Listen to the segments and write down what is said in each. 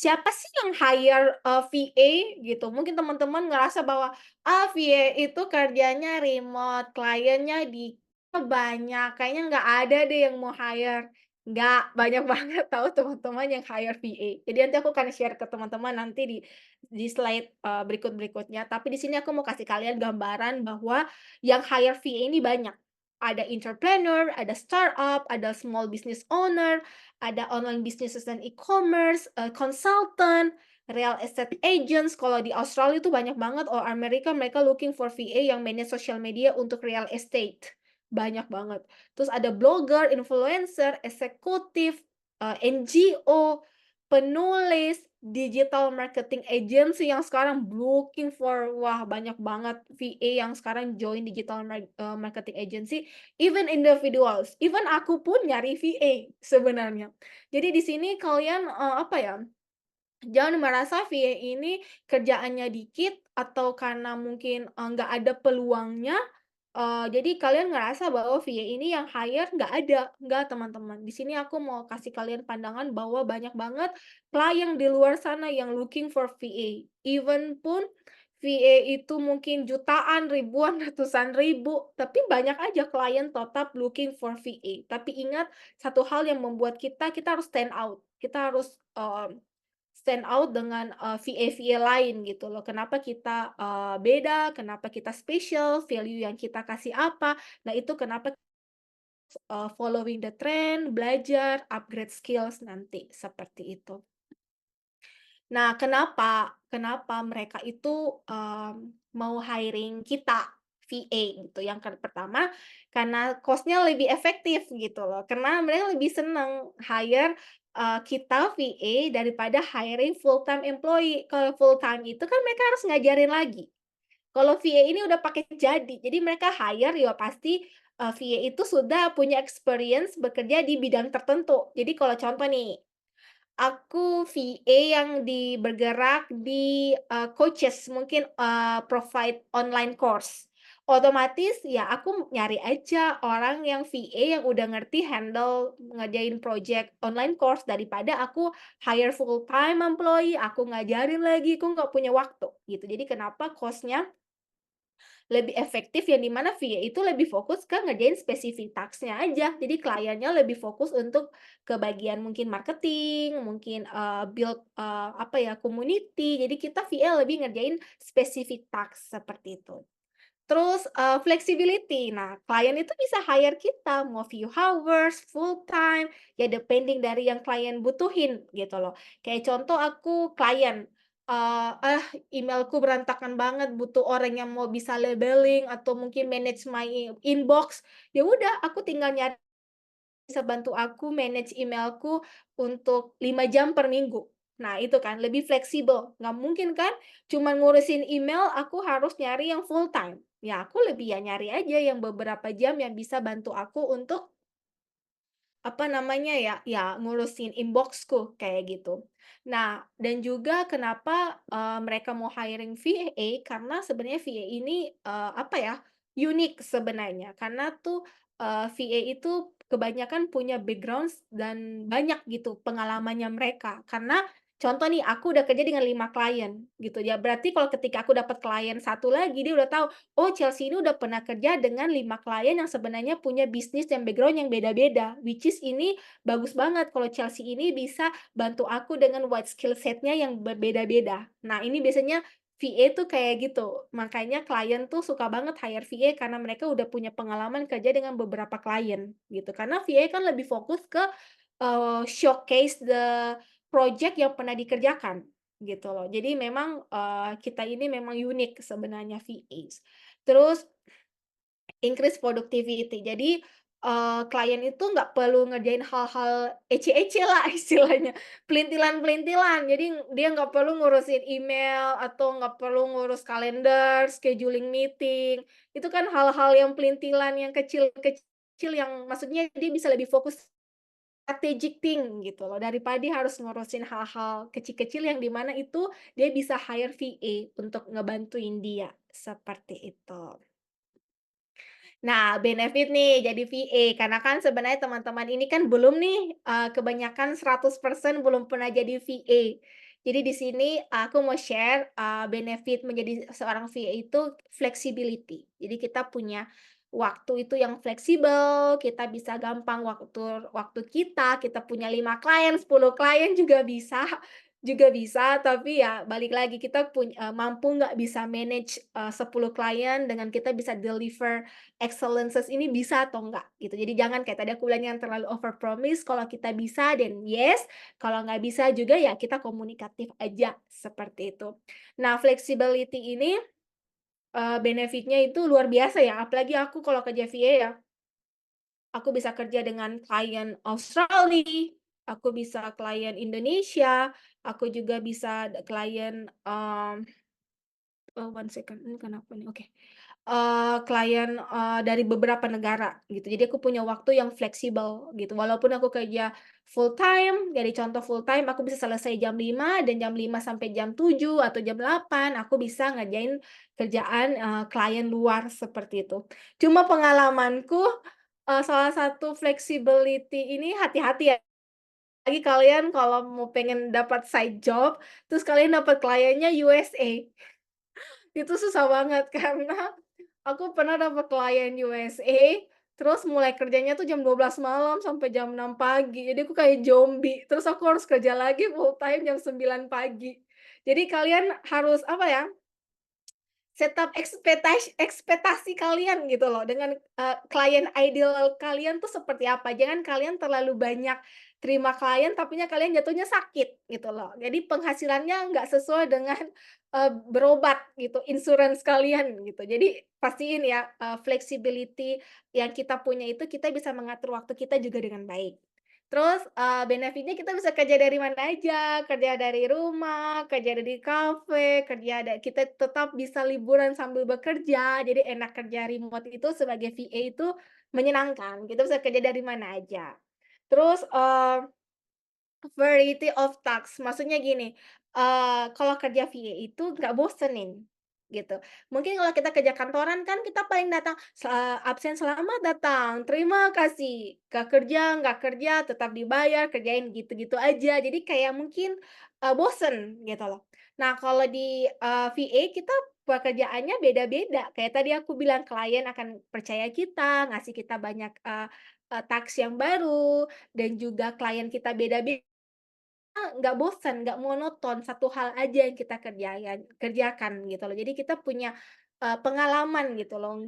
siapa sih yang hire, VA gitu. Mungkin teman-teman ngerasa bahwa, VA itu kerjanya remote, kliennya di banyak, kayaknya nggak ada deh yang mau hire. Nggak, banyak banget tahu teman-teman yang hire VA. Jadi nanti aku akan share ke teman-teman nanti di slide, berikut-berikutnya. Tapi di sini aku mau kasih kalian gambaran bahwa yang hire VA ini banyak. Ada entrepreneur, ada startup, ada small business owner, ada online businesses dan e-commerce, consultant, real estate agents. Kalau di Australia itu banyak banget, or Amerika mereka looking for VA yang manage social media untuk real estate, banyak banget. Terus ada blogger, influencer, eksekutif, NGO, penulis, digital marketing agency yang sekarang looking for, wah banyak banget VA yang sekarang join digital marketing agency, even individuals, even aku pun nyari VA sebenarnya. Jadi di sini kalian, apa ya, jangan merasa VA ini kerjaannya dikit atau karena mungkin, nggak ada peluangnya, jadi kalian ngerasa bahwa VA ini yang hire nggak ada, nggak teman-teman. Di sini aku mau kasih kalian pandangan bahwa banyak banget klien di luar sana yang looking for VA. Even pun VA itu mungkin jutaan, ribuan, ratusan ribu, tapi banyak aja klien tetap looking for VA. Tapi ingat satu hal yang membuat kita harus stand out, kita harus, stand out dengan, VA-VA lain gitu loh. Kenapa kita, beda, kenapa kita spesial, value yang kita kasih apa. Nah itu kenapa, following the trend, belajar, upgrade skills nanti, seperti itu. Nah, kenapa kenapa mereka itu, mau hiring kita, VA gitu. Pertama, karena cost-nya lebih efektif gitu loh, karena mereka lebih seneng hire, kita VA daripada hiring full time employee. Kalau full time itu kan mereka harus ngajarin lagi. Kalau VA ini udah pakai jadi mereka hire ya pasti, VA itu sudah punya experience bekerja di bidang tertentu. Jadi kalau contoh nih, aku VA yang bergerak di, coaches mungkin, provide online course. Otomatis ya aku nyari aja orang yang VA yang udah ngerti handle ngerjain project online course daripada aku hire full time employee, aku ngajarin lagi, aku nggak punya waktu gitu. Jadi kenapa cost-nya lebih efektif yang di mana VA itu lebih fokus ke ngerjain spesifik task-nya aja. Jadi kliennya lebih fokus untuk ke bagian mungkin marketing, mungkin, build, apa ya, community. Jadi kita VA lebih ngerjain spesifik task, seperti itu. Terus, flexibility. Nah, klien itu bisa hire kita mau few hours, full time, ya depending dari yang klien butuhin gitu loh. Kayak contoh aku klien, emailku berantakan banget, butuh orang yang mau bisa labeling atau mungkin manage my inbox. Ya udah aku tinggal nyari bisa bantu aku manage emailku untuk 5 jam per minggu. Nah, itu kan lebih fleksibel. Nggak mungkin kan cuma ngurusin email, aku harus nyari yang full time. Ya, aku lebih ya nyari aja yang beberapa jam yang bisa bantu aku untuk, apa namanya ya, ya ngurusin inbox-ku, kayak gitu. Nah, dan juga kenapa, mereka mau hiring VA, karena sebenarnya VA ini, apa ya, unik sebenarnya. Karena tuh, VA itu kebanyakan punya backgrounds dan banyak gitu pengalamannya mereka. Karena contoh nih, aku udah kerja dengan 5 klien gitu ya, berarti kalau ketika aku dapat klien satu lagi, dia udah tahu, "Oh, Chelsea ini udah pernah kerja dengan 5 klien yang sebenarnya punya bisnis dan background yang beda-beda." Which is ini bagus banget kalau Chelsea ini bisa bantu aku dengan wide skill set-nya yang berbeda-beda. Nah, ini biasanya VA tuh kayak gitu, makanya klien tuh suka banget hire VA karena mereka udah punya pengalaman kerja dengan beberapa klien, gitu. Karena VA kan lebih fokus ke, showcase the project yang pernah dikerjakan, gitu loh. Jadi memang, kita ini memang unik sebenarnya VAs. Terus increase productivity. Jadi, klien itu nggak perlu ngerjain hal-hal ece-ece lah istilahnya, pelintilan-pelintilan. Jadi dia nggak perlu ngurusin email atau nggak perlu ngurus kalender, scheduling meeting. Itu kan hal-hal yang pelintilan yang kecil-kecil yang maksudnya dia bisa lebih fokus strategic thing gitu loh, daripada dia harus ngurusin hal-hal kecil-kecil yang di mana itu dia bisa hire VA untuk ngebantuin dia, seperti itu. Nah, benefit nih jadi VA, karena kan sebenarnya teman-teman ini kan belum nih, kebanyakan 100% belum pernah jadi VA. Jadi di sini aku mau share, benefit menjadi seorang VA itu flexibility. Jadi kita punya waktu itu yang fleksibel, kita bisa gampang waktu kita punya 5 klien, 10 klien juga bisa, tapi ya balik lagi kita mampu nggak bisa manage, 10 klien dengan kita bisa deliver excellences ini bisa atau enggak gitu. Jadi jangan kayak tadi aku bilang yang terlalu overpromise, kalau kita bisa then yes, kalau nggak bisa juga ya kita komunikatif aja, seperti itu. Nah, flexibility ini, benefit-nya itu luar biasa ya, apalagi aku kalau kerja VA ya, aku bisa kerja dengan klien Australia, aku bisa klien Indonesia, aku juga bisa klien, one second, ini kenapa nih? Oke. Klien, dari beberapa negara gitu. Jadi aku punya waktu yang fleksibel gitu. Walaupun aku kerja full time, jadi contoh full time aku bisa selesai jam 5 dan jam 5 sampai jam 7 atau jam 8 aku bisa ngerjain kerjaan, klien luar seperti itu. Cuma pengalamanku, salah satu flexibility ini hati-hati ya, lagi kalian kalau mau pengen dapat side job, terus kalian dapat kliennya USA. Itu susah banget karena aku pernah dapat klien USA, terus mulai kerjanya tuh jam 12 malam sampai jam 6 pagi. Jadi aku kayak zombie, terus aku harus kerja lagi full time jam 9 pagi. Jadi kalian harus apa ya, set up ekspektasi kalian gitu loh dengan, klien ideal kalian tuh seperti apa. Jangan kalian terlalu banyak terima klien tapinya kalian jatuhnya sakit gitu loh. Jadi penghasilannya nggak sesuai dengan, berobat gitu, insurance kalian gitu. Jadi pastiin ya, flexibility yang kita punya itu kita bisa mengatur waktu kita juga dengan baik. Terus, benefit-nya kita bisa kerja dari mana aja, kerja dari rumah, kerja dari kafe, kita tetap bisa liburan sambil bekerja, jadi enak kerja remote itu sebagai VA itu menyenangkan, kita bisa kerja dari mana aja. Terus, variety of tasks, maksudnya gini, kalau kerja VA itu nggak bosenin, gitu. Mungkin kalau kita kerja kantoran kan kita paling datang, absen selamat datang, terima kasih, nggak kerja, tetap dibayar, kerjain gitu-gitu aja. Jadi kayak mungkin, bosen gitu loh. Nah kalau di, VA kita pekerjaannya beda-beda, kayak tadi aku bilang klien akan percaya kita, ngasih kita banyak, task yang baru, dan juga klien kita beda-beda. Nggak bosan, nggak monoton, satu hal aja yang kita kerjakan gitu loh. Jadi kita punya, pengalaman gitu loh,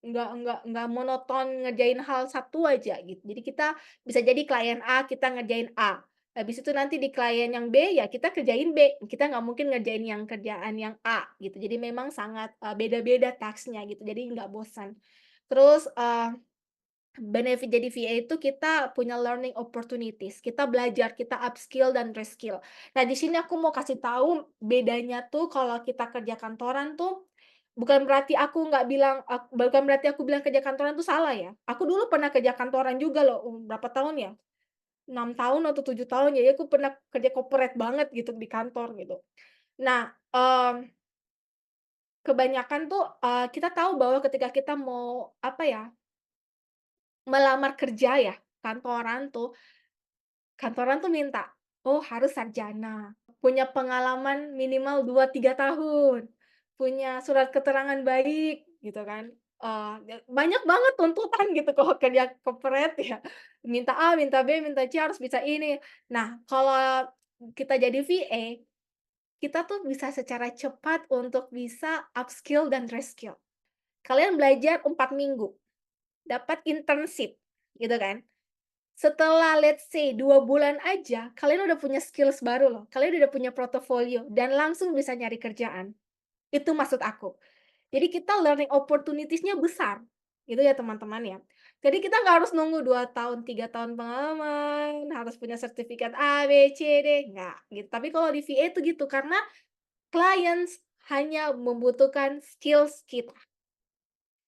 nggak monoton ngerjain hal satu aja gitu. Jadi kita bisa jadi klien A, kita ngerjain A, habis itu nanti di klien yang B, ya kita kerjain B, kita nggak mungkin ngerjain yang kerjaan yang A gitu. Jadi memang sangat, beda-beda task-nya gitu, jadi nggak bosan. Terus, benefit jadi VA itu kita punya learning opportunities, kita belajar, kita upskill dan reskill. Nah, di sini aku mau kasih tahu bedanya tuh kalau kita kerja kantoran tuh, bukan berarti aku bilang kerja kantoran tuh salah ya. Aku dulu pernah kerja kantoran juga loh, berapa tahun ya, 6 tahun atau 7 tahun, jadi aku pernah kerja corporate banget gitu di kantor gitu. Nah, kebanyakan tuh, kita tahu bahwa ketika kita mau, apa ya, melamar kerja ya, kantoran tuh minta, oh harus sarjana, punya pengalaman minimal 2 3 tahun, punya surat keterangan baik gitu kan, banyak banget tuntutan gitu kalau kerja corporate ya, minta A, minta B, minta C, harus bisa ini. Nah, kalau kita jadi VA, kita tuh bisa secara cepat untuk bisa upskill dan reskill. Kalian belajar 4 minggu, dapat internship gitu kan. Setelah let's say 2 bulan aja, kalian udah punya skills baru loh, kalian udah punya portofolio dan langsung bisa nyari kerjaan. Itu maksud aku. Jadi kita learning opportunities-nya besar, gitu ya teman-teman ya. Jadi kita nggak harus nunggu 2 tahun, 3 tahun pengalaman, harus punya sertifikat A, B, C, D, nggak gitu. Tapi kalau di VA itu gitu, karena clients hanya membutuhkan skills kita.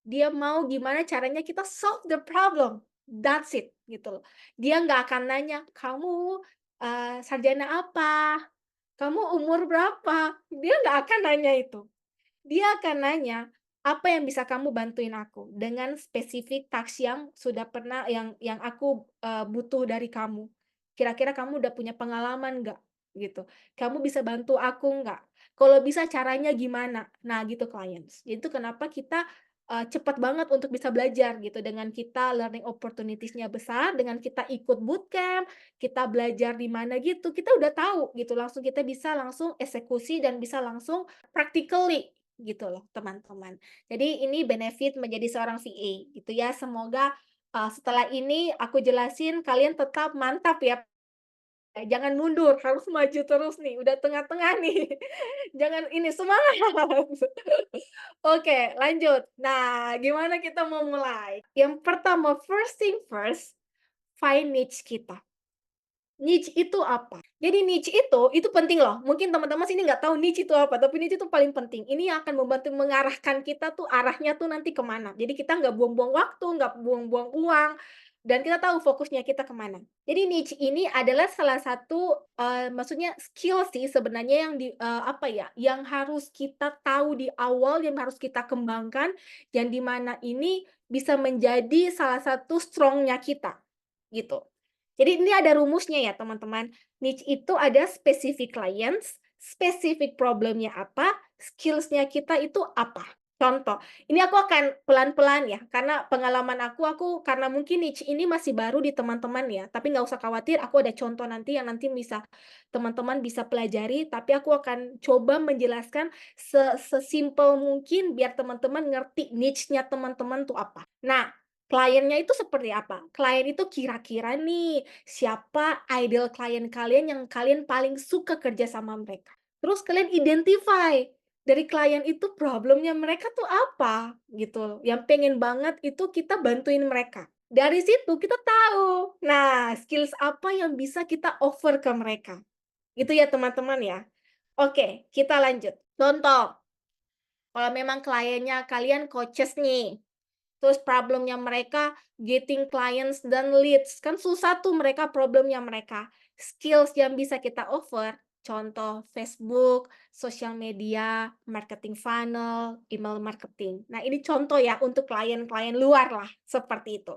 Dia mau gimana caranya kita solve the problem, that's it, gitu loh. Dia nggak akan nanya, "Kamu, sarjana apa? Kamu umur berapa?" Dia nggak akan nanya itu. Dia akan nanya, "Apa yang bisa kamu bantuin aku?" Dengan spesifik task yang sudah pernah yang aku, butuh dari kamu. Kira-kira kamu udah punya pengalaman nggak? Gitu. Kamu bisa bantu aku nggak? Kalau bisa caranya gimana? Nah gitu clients. Itu kenapa kita, cepat banget untuk bisa belajar gitu dengan kita learning opportunities-nya besar, dengan kita ikut bootcamp, kita belajar di mana gitu, kita udah tahu gitu, langsung kita bisa langsung eksekusi dan bisa langsung practically gitu loh teman-teman. Jadi ini benefit menjadi seorang VA gitu ya. Semoga, setelah ini aku jelasin kalian tetap mantap ya. Jangan mundur, harus maju terus nih, udah tengah-tengah nih. Jangan ini, semangat. Oke, lanjut. Nah, gimana kita mau mulai? Yang pertama, first thing first, find niche kita. Niche itu apa? Jadi niche itu penting loh. Mungkin teman-teman sini nggak tahu niche itu apa, tapi niche itu paling penting. Ini yang akan membantu mengarahkan kita tuh arahnya tuh nanti kemana. Jadi kita nggak buang-buang waktu, nggak buang-buang uang, dan kita tahu fokusnya kita kemana. Jadi niche ini adalah salah satu, maksudnya skill sih sebenarnya yang apa ya, yang harus kita tahu di awal, yang harus kita kembangkan, yang di mana ini bisa menjadi salah satu strong-nya kita, gitu. Jadi ini ada rumusnya ya teman-teman. Niche itu ada specific clients, specific problemnya apa, skills-nya kita itu apa. Contoh, ini aku akan pelan-pelan ya, karena pengalaman aku karena mungkin niche ini masih baru di teman-teman ya, tapi nggak usah khawatir, aku ada contoh nanti yang nanti bisa teman-teman bisa pelajari, tapi aku akan coba menjelaskan sesimpel mungkin biar teman-teman ngerti niche-nya teman-teman tuh apa. Nah, kliennya itu seperti apa? Klien itu kira-kira nih, siapa ideal klien kalian yang kalian paling suka kerja sama mereka. Terus kalian identify, dari klien itu problemnya mereka tuh apa, gitu loh. Yang pengen banget itu kita bantuin mereka. Dari situ kita tahu, nah skills apa yang bisa kita offer ke mereka. Gitu ya teman-teman ya. Oke, kita lanjut. Contoh, kalau memang kliennya kalian coaches nih, terus problemnya mereka getting clients dan leads, kan susah tuh mereka problemnya mereka. Skills yang bisa kita offer, contoh Facebook, sosial media, marketing funnel, email marketing. Nah, ini contoh ya untuk klien-klien luar lah, seperti itu.